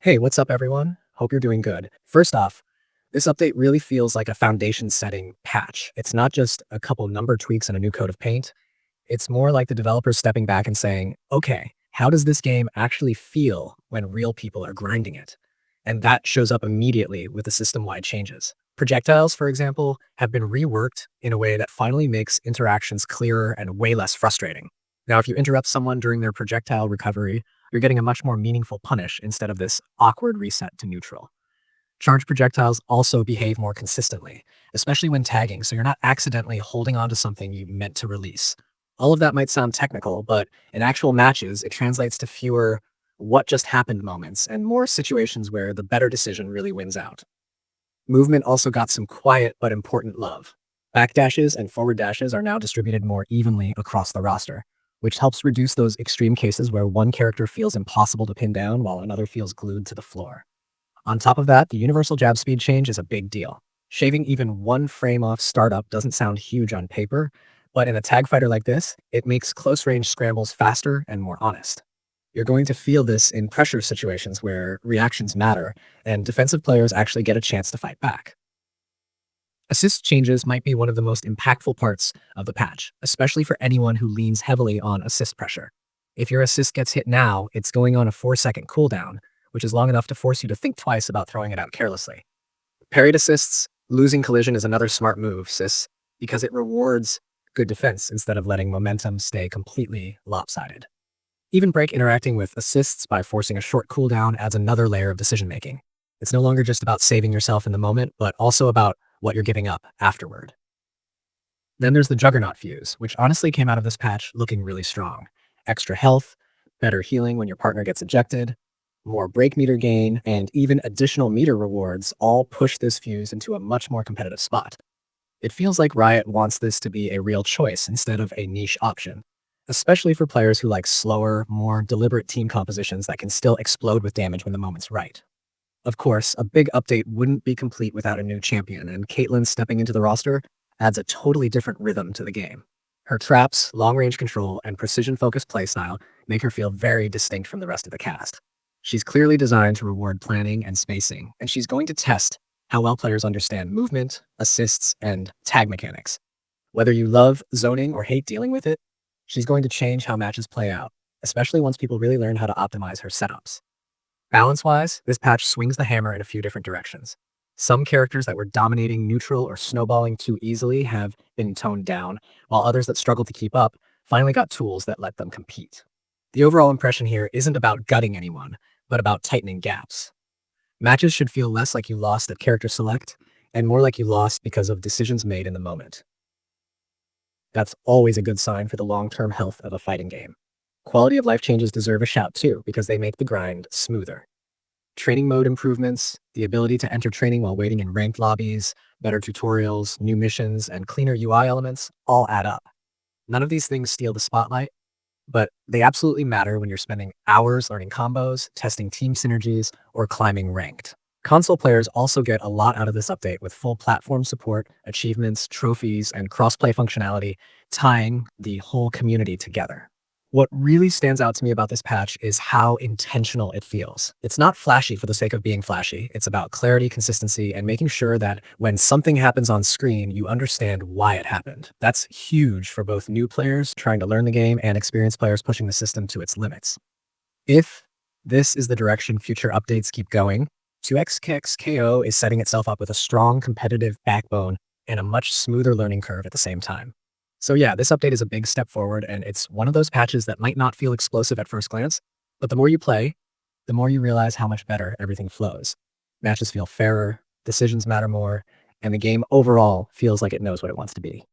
Hey, what's up, everyone? Hope you're doing good. First off, this update really feels like a foundation setting patch. It's not just a couple number tweaks and a new coat of paint. It's more like the developers stepping back and saying, okay, how does this game actually feel when real people are grinding it? And that shows up immediately with the system wide changes. Projectiles, for example, have been reworked in a way that finally makes interactions clearer and way less frustrating. Now, if you interrupt someone during their projectile recovery, you're getting a much more meaningful punish instead of this awkward reset to neutral. Charged projectiles also behave more consistently, especially when tagging, so you're not accidentally holding onto something you meant to release. All of that might sound technical, but in actual matches, it translates to fewer what just happened moments and more situations where the better decision really wins out. Movement also got some quiet but important love. Backdashes and forward dashes are now distributed more evenly across the roster, which helps reduce those extreme cases where one character feels impossible to pin down while another feels glued to the floor. On top of that, the universal jab speed change is a big deal. Shaving even one frame off startup doesn't sound huge on paper, but in a tag fighter like this, it makes close range scrambles faster and more honest. You're going to feel this in pressure situations where reactions matter and defensive players actually get a chance to fight back. Assist changes might be one of the most impactful parts of the patch, especially for anyone who leans heavily on assist pressure. If your assist gets hit now, it's going on a 4-second cooldown, which is long enough to force you to think twice about throwing it out carelessly. Parried assists, losing collision is another smart move, sis, because it rewards good defense instead of letting momentum stay completely lopsided. Even break interacting with assists by forcing a short cooldown adds another layer of decision making. It's no longer just about saving yourself in the moment, but also about what you're giving up afterward. Then there's the Juggernaut fuse, which honestly came out of this patch looking really strong. Extra health, better healing when your partner gets ejected, more break meter gain, and even additional meter rewards all push this fuse into a much more competitive spot. It feels like Riot wants this to be a real choice instead of a niche option, especially for players who like slower, more deliberate team compositions that can still explode with damage when the moment's right. Of course, a big update wouldn't be complete without a new champion, and Caitlyn stepping into the roster adds a totally different rhythm to the game. Her traps, long-range control, and precision-focused playstyle make her feel very distinct from the rest of the cast. She's clearly designed to reward planning and spacing, and she's going to test how well players understand movement, assists, and tag mechanics. Whether you love zoning or hate dealing with it, she's going to change how matches play out, especially once people really learn how to optimize her setups. Balance-wise, this patch swings the hammer in a few different directions. Some characters that were dominating neutral or snowballing too easily have been toned down, while others that struggled to keep up finally got tools that let them compete. The overall impression here isn't about gutting anyone, but about tightening gaps. Matches should feel less like you lost at character select, and more like you lost because of decisions made in the moment. That's always a good sign for the long-term health of a fighting game. Quality of life changes deserve a shout too, because they make the grind smoother. Training mode improvements, the ability to enter training while waiting in ranked lobbies, better tutorials, new missions, and cleaner UI elements all add up. None of these things steal the spotlight, but they absolutely matter when you're spending hours learning combos, testing team synergies, or climbing ranked. Console players also get a lot out of this update with full platform support, achievements, trophies, and crossplay functionality tying the whole community together. What really stands out to me about this patch is how intentional it feels. It's not flashy for the sake of being flashy. It's about clarity, consistency, and making sure that when something happens on screen, you understand why it happened. That's huge for both new players trying to learn the game and experienced players pushing the system to its limits. If this is the direction future updates keep going, 2x KO is setting itself up with a strong competitive backbone and a much smoother learning curve at the same time. So yeah, this update is a big step forward, and it's one of those patches that might not feel explosive at first glance, but the more you play, the more you realize how much better everything flows. Matches feel fairer, decisions matter more, and the game overall feels like it knows what it wants to be.